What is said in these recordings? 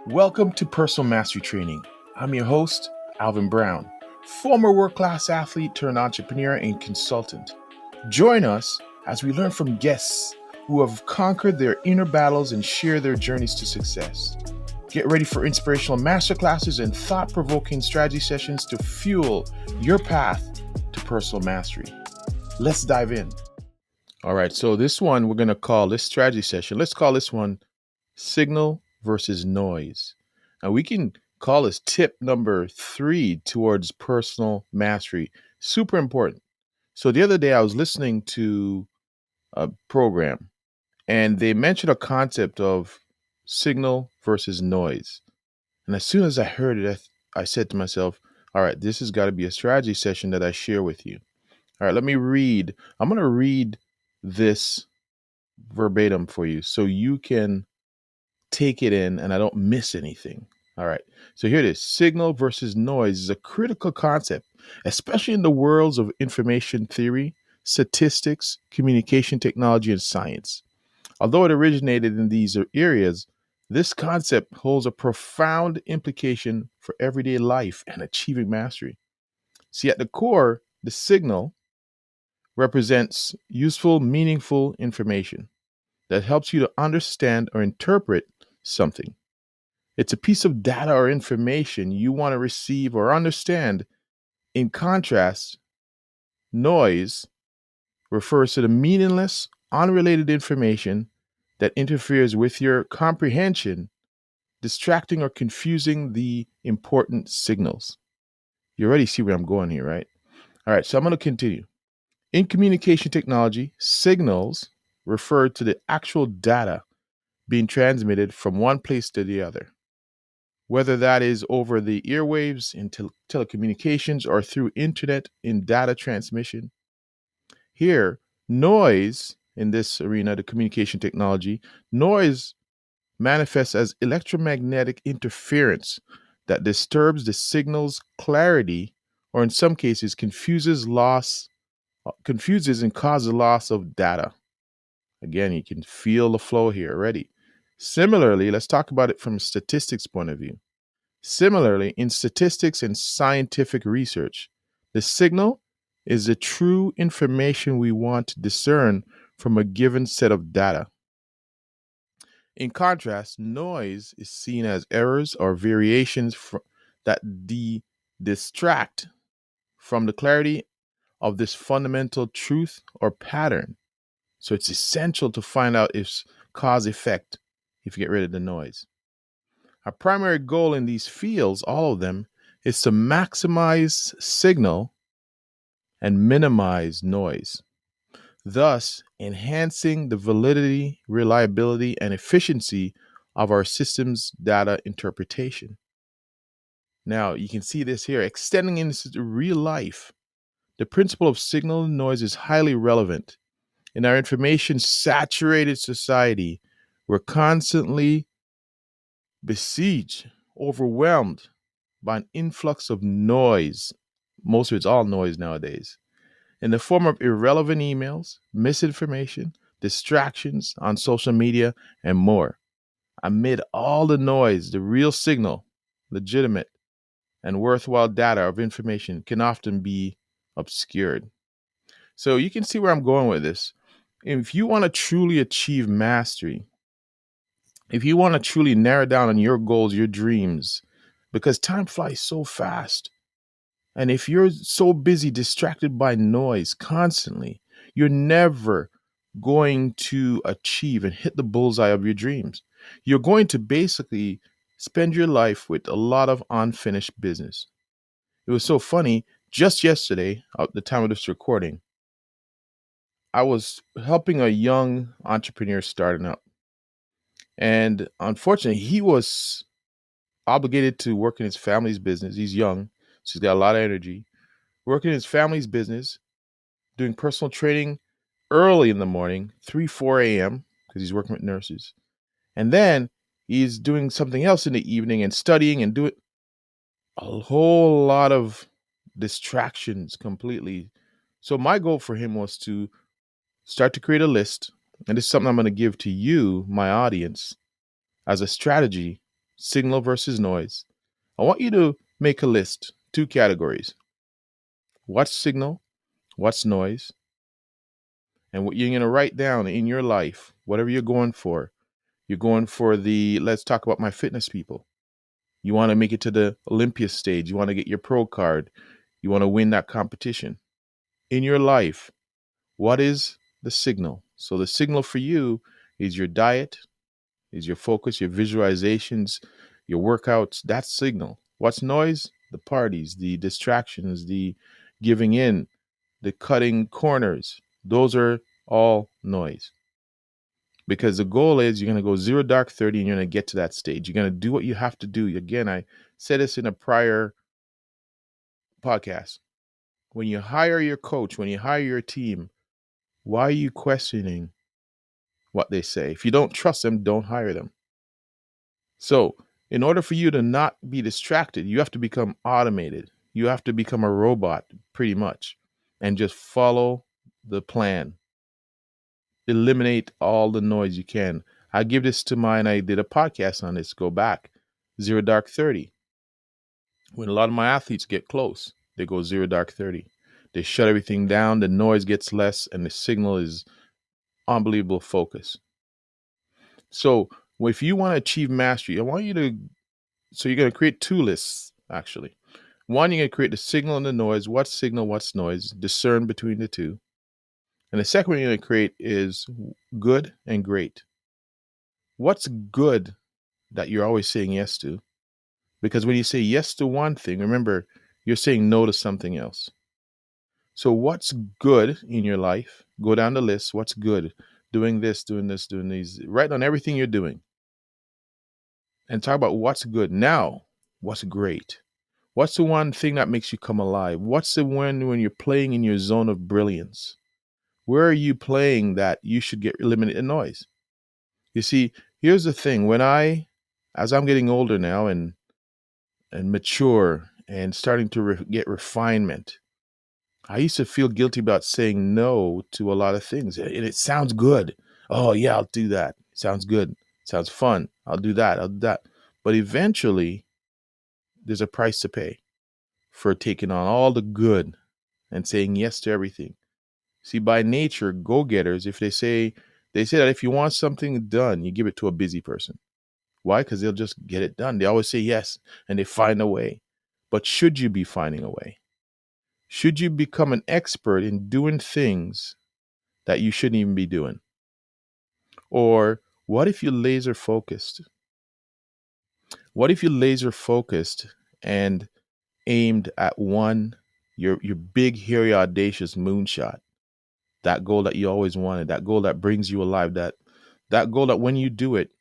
Welcome to Personal Mastery Training. I'm your host, Alvin Brown, former world class athlete turned entrepreneur and consultant. Join us as we learn from guests who have conquered their inner battles and share their journeys to success. Get ready for inspirational masterclasses and thought provoking strategy sessions to fuel your path to personal mastery. Let's dive in. All right, so this one we're going to call this strategy session. Let's call this one Signal versus Noise. Now we can call this tip number 3 towards personal mastery. Super important. So the other day I was listening to a program and they mentioned a concept of signal versus noise. And as soon as I heard it, I said to myself, all right, this has got to be a strategy session that I share with you. All right, let me read. I'm going to read this verbatim for you so you can take it in and I don't miss anything. All right. So here it is. Signal versus noise is a critical concept, especially in the worlds of information theory, statistics, communication technology, and science. Although it originated in these areas, this concept holds a profound implication for everyday life and achieving mastery. See, at the core, the signal represents useful, meaningful information that helps you to understand or interpret something. It's a piece of data or information you want to receive or understand. In contrast, noise refers to the meaningless, unrelated information that interferes with your comprehension, distracting or confusing the important signals. You already see where I'm going here, right? All right, so I'm going to continue. In communication technology, signals refer to the actual data being transmitted from one place to the other, whether that is over the airwaves in telecommunications or through internet in data transmission. Here, noise in this arena, the communication technology, noise manifests as electromagnetic interference that disturbs the signal's clarity or in some cases confuses and causes loss of data. Again, you can feel the flow here already. Similarly, let's talk about it from a statistics point of view. Similarly, in statistics and scientific research, the signal is the true information we want to discern from a given set of data. In contrast, noise is seen as errors or variations that distract from the clarity of this fundamental truth or pattern. So it's essential to find out its cause effect if you get rid of the noise. Our primary goal in these fields, all of them, is to maximize signal and minimize noise, thus enhancing the validity, reliability, and efficiency of our system's data interpretation. Now, you can see this here extending into real life. The principle of signal and noise is highly relevant. In our information saturated society, we're constantly besieged, overwhelmed by an influx of noise. Most of it's all noise nowadays, in the form of irrelevant emails, misinformation, distractions on social media, and more. Amid all the noise, the real signal, legitimate, and worthwhile data of information can often be obscured. So you can see where I'm going with this. If you want to truly achieve mastery, if you want to truly narrow down on your goals, your dreams, because time flies so fast. And if you're so busy, distracted by noise constantly, you're never going to achieve and hit the bullseye of your dreams. You're going to basically spend your life with a lot of unfinished business. It was so funny. Just yesterday, at the time of this recording, I was helping a young entrepreneur starting up. And unfortunately, he was obligated to work in his family's business. He's young, so he's got a lot of energy. Working in his family's business, doing personal training early in the morning, 3, 4 a.m., because he's working with nurses. And then he's doing something else in the evening and studying and doing a whole lot of distractions completely. So my goal for him was to start to create a list. And this is something I'm going to give to you, my audience, as a strategy signal versus noise, I want you to make a list, 2 categories. What's signal? What's noise? And what you're going to write down in your life, whatever you're going for. You're going for the, let's talk about my fitness people. You want to make it to the Olympia stage. You want to get your pro card. You want to win that competition. In your life, what is the signal? So the signal for you is your diet, is your focus, your visualizations, your workouts. That's signal. What's noise? The parties, the distractions, the giving in, the cutting corners. Those are all noise. Because the goal is you're going to go 0 dark 30 and you're going to get to that stage. You're going to do what you have to do. Again, I said this in a prior podcast. When you hire your coach, when you hire your team, why are you questioning what they say? If you don't trust them, don't hire them. So, in order for you to not be distracted, you have to become automated. You have to become a robot, pretty much, and just follow the plan. Eliminate all the noise you can. I give this to mine. I did a podcast on this. Go back. 0 dark 30. When a lot of my athletes get close, they go 0 dark 30. They shut everything down. The noise gets less, and the signal is unbelievable focus. So if you want to achieve mastery, I want you to, so you're going to create 2 lists, actually. One, you're going to create the signal and the noise. What's signal, what's noise? Discern between the two. And the second one you're going to create is good and great. What's good that you're always saying yes to? Because when you say yes to one thing, remember, you're saying no to something else. So what's good in your life? Go down the list. What's good? Doing this, doing this, doing these. Write on everything you're doing. And talk about what's good. Now, what's great? What's the one thing that makes you come alive? What's the one when you're playing in your zone of brilliance? Where are you playing that you should eliminate the noise? You see, here's the thing. As I'm getting older now and mature and starting to get refinement, I used to feel guilty about saying no to a lot of things. And it sounds good. Oh, yeah, I'll do that. Sounds good. Sounds fun. I'll do that. I'll do that. But eventually, there's a price to pay for taking on all the good and saying yes to everything. See, by nature, go-getters, if they say that if you want something done, you give it to a busy person. Why? Because they'll just get it done. They always say yes, and they find a way. But should you be finding a way? Should you become an expert in doing things that you shouldn't even be doing? Or what if you're laser focused? What if you're laser focused and aimed at your big, hairy, audacious moonshot? That goal that you always wanted, that goal that brings you alive, that goal that when you do it,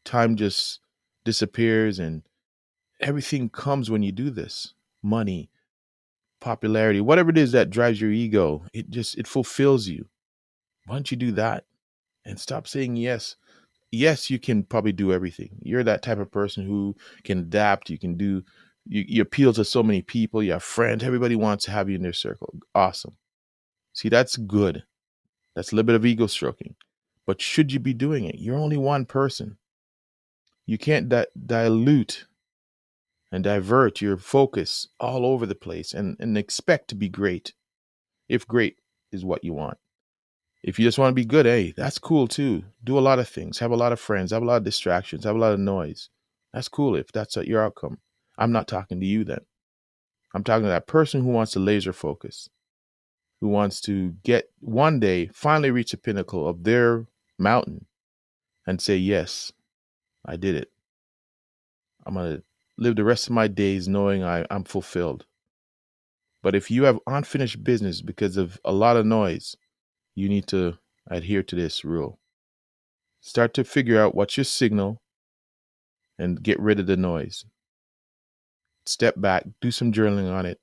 time just disappears and everything comes when you do this. Money, popularity, whatever it is that drives your ego, it fulfills you. Why don't you do that and stop saying yes? Yes, you can probably do everything. You're that type of person who can adapt. You appeal to so many people. You have friends. Everybody wants to have you in their circle. Awesome. See, that's good. That's a little bit of ego stroking. But should you be doing it? You're only one person. You can't dilute and divert your focus all over the place and expect to be great, if great is what you want. If you just want to be good, hey, that's cool too. Do a lot of things. Have a lot of friends. Have a lot of distractions. Have a lot of noise. That's cool if that's your outcome. I'm not talking to you then. I'm talking to that person who wants to laser focus, who wants to get one day, finally reach the pinnacle of their mountain and say, yes, I did it. I'm going to live the rest of my days knowing I'm fulfilled. But if you have unfinished business because of a lot of noise, you need to adhere to this rule. Start to figure out what's your signal and get rid of the noise. Step back, do some journaling on it,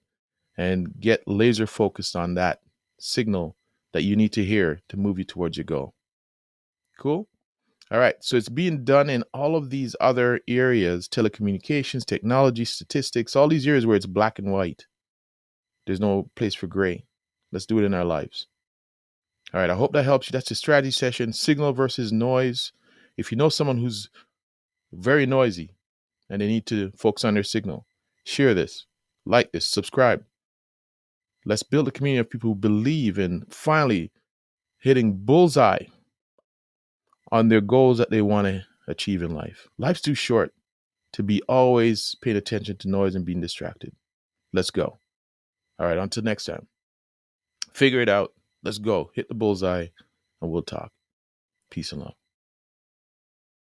and get laser focused on that signal that you need to hear to move you towards your goal. Cool? All right. So it's being done in all of these other areas: telecommunications, technology, statistics, all these areas where it's black and white. There's no place for gray. Let's do it in our lives. All right. I hope that helps you. That's the strategy session: signal versus noise. If you know someone who's very noisy, and they need to focus on their signal. Share this, like this, subscribe. Let's build a community of people who believe in finally hitting bullseye on their goals that they want to achieve in life. Life's too short to be always paying attention to noise and being distracted. Let's go. All right, until next time. Figure it out. Let's go. Hit the bullseye, and we'll talk. Peace and love.